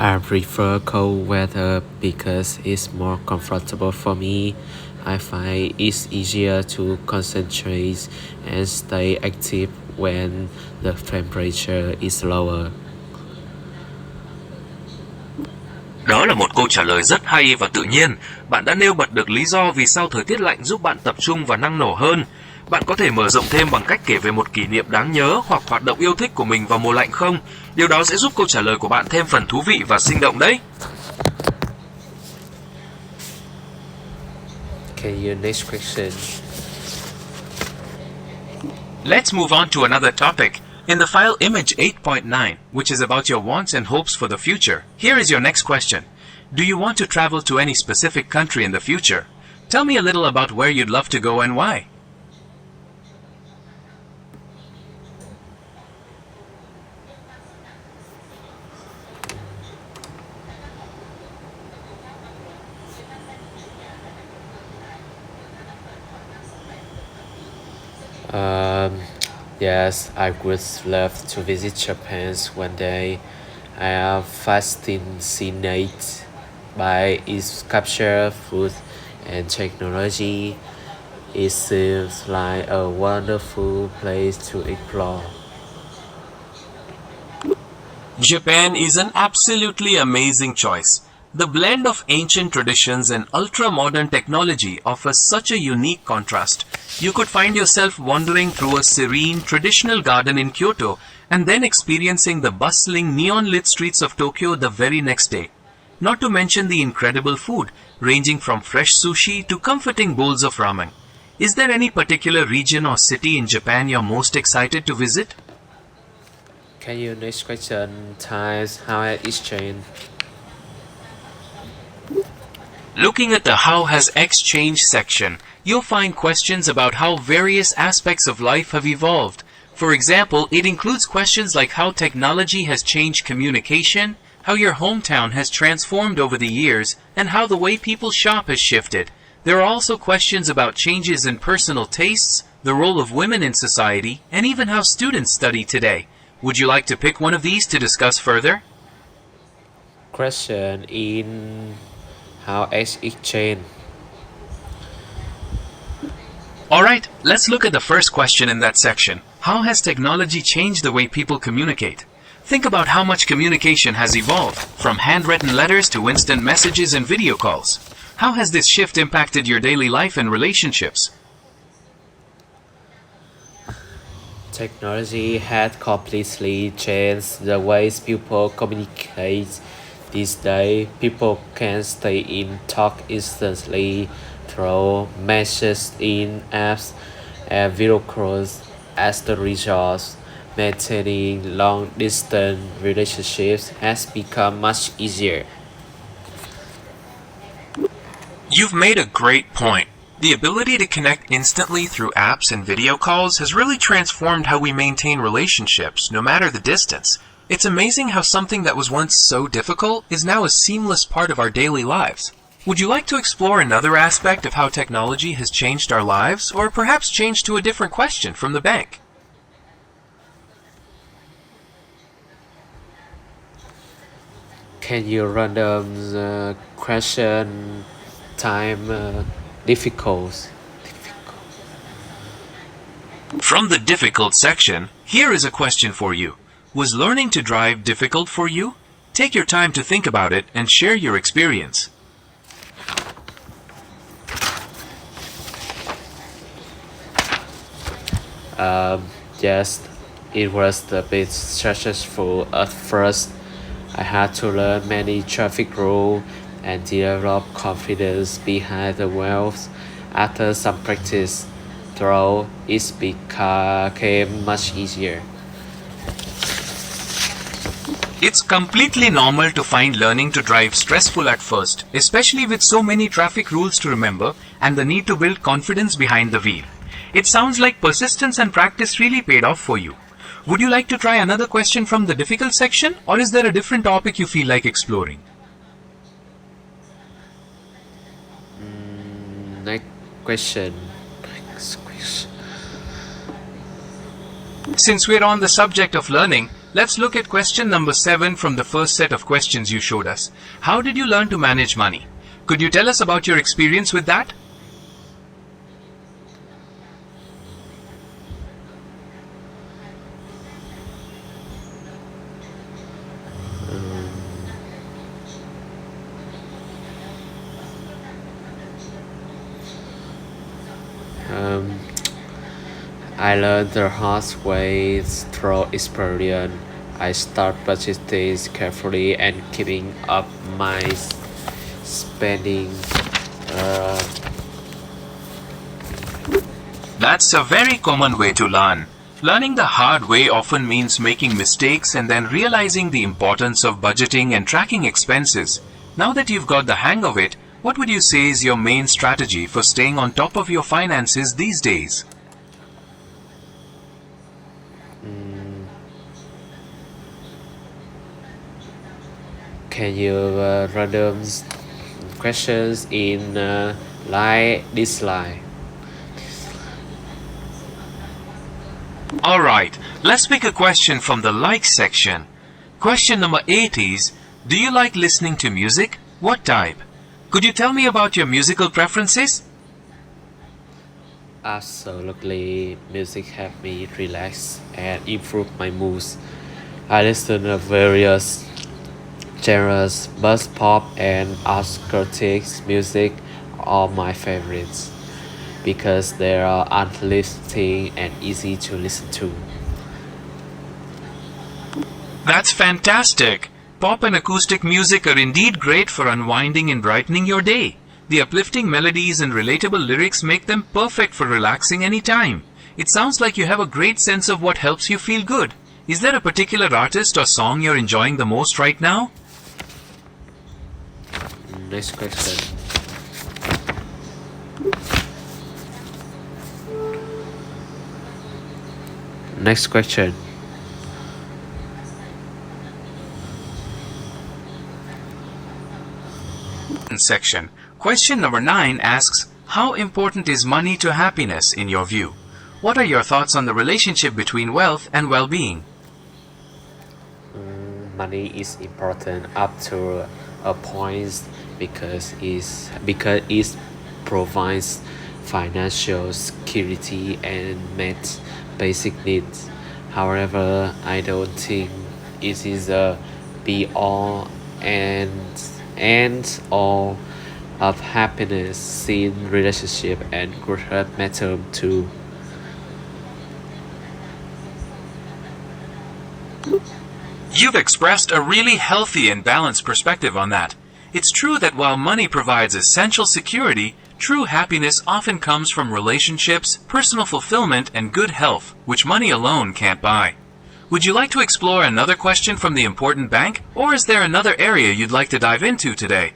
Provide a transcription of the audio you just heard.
I prefer cold weather because it's more comfortable for me. I find it's easier to concentrate and stay active when the temperature is lower. Đó là một câu trả lời rất hay và tự nhiên. Bạn đã nêu bật được lý do vì sao thời tiết lạnh giúp bạn tập trung và năng nổ hơn. Bạn có thể mở rộng thêm bằng cách kể về một kỷ niệm đáng nhớ hoặc hoạt động yêu thích của mình vào mùa lạnh không? Điều đó sẽ giúp câu trả lời của bạn thêm phần thú vị và sinh động đấy. Okay, your next question. Let's move on to another topic. In the file image 8.9, which is about your wants and hopes for the future, here is your next question. Do you want to travel to any specific country in the future? Tell me a little about where you'd love to go and why. Um, yes, I would love to visit Japan one day. I am fascinated by its culture, food, and technology. It seems like a wonderful place to explore. Japan is an absolutely amazing choice. The blend of ancient traditions and ultra-modern technology offers such a unique contrast. You could find yourself wandering through a serene, traditional garden in Kyoto and then experiencing the bustling, neon-lit streets of Tokyo the very next day. Not to mention the incredible food, ranging from fresh sushi to comforting bowls of ramen. Is there any particular region or city in Japan you're most excited to visit? Can you next question times how I exchange? Looking at the How Has X Changed section, you'll find questions about how various aspects of life have evolved. For example, it includes questions like how technology has changed communication, how your hometown has transformed over the years, and how the way people shop has shifted. There are also questions about changes in personal tastes, the role of women in society, and even how students study today. Would you like to pick one of these to discuss further? Question in how X exchange. Alright, let's look at the first question in that section. How has technology changed the way people communicate? Think about how much communication has evolved, from handwritten letters to instant messages and video calls. How has this shift impacted your daily life and relationships? Technology has completely changed the ways people communicate. These days, people can stay in touch instantly through messages in apps and video calls. As the result, maintaining long-distance relationships has become much easier. You've made a great point. The ability to connect instantly through apps and video calls has really transformed how we maintain relationships, no matter the distance. It's amazing how something that was once so difficult is now a seamless part of our daily lives. Would you like to explore another aspect of how technology has changed our lives, or perhaps change to a different question from the bank? Can you random the question time difficult? From the difficult section, here is a question for you. Was learning to drive difficult for you? Take your time to think about it and share your experience. Yes, it was a bit stressful at first. I had to learn many traffic rules and develop confidence behind the wheels. After some practice, though, it became much easier. It's completely normal to find learning to drive stressful at first, especially with so many traffic rules to remember and the need to build confidence behind the wheel. It sounds like persistence and practice really paid off for you. Would you like to try another question from the difficult section, or is there a different topic you feel like exploring? Next question. Since we're on the subject of learning, Let's look at question number 7 from the first set of questions you showed us. How did you learn to manage money? Could you tell us about your experience with that? Um, I learned the hard way through experience. I start budgeting carefully and keeping up my spending. Uh, That's a very common way to learn. Learning the hard way often means making mistakes and then realizing the importance of budgeting and tracking expenses. Now that you've got the hang of it, what would you say is your main strategy for staying on top of your finances these days? can you random questions in like this line? Alright, let's pick a question from the likes section. Question number 8 is, do you like listening to music? What type? Could you tell me about your musical preferences? Absolutely, music help me relax and improve my moods. I listen to various genres, but pop and acoustic music are my favorites because they are uplifting and easy to listen to. That's fantastic! Pop and acoustic music are indeed great for unwinding and brightening your day. The uplifting melodies and relatable lyrics make them perfect for relaxing anytime. It sounds like you have a great sense of what helps you feel good. Is there a particular artist or song you're enjoying the most right now? Next question. Next question. Section. Question number 9 asks, how important is money to happiness in your view? What are your thoughts on the relationship between wealth and well-being? Money is important up to a point because it provides financial security and meets basic needs. However, I don't think it is a be all and all of happiness in relationship and growth matter too. You've expressed a really healthy and balanced perspective on that. It's true that while money provides essential security, true happiness often comes from relationships, personal fulfillment, and good health, which money alone can't buy. Would you like to explore another question from the important bank, or is there another area you'd like to dive into today?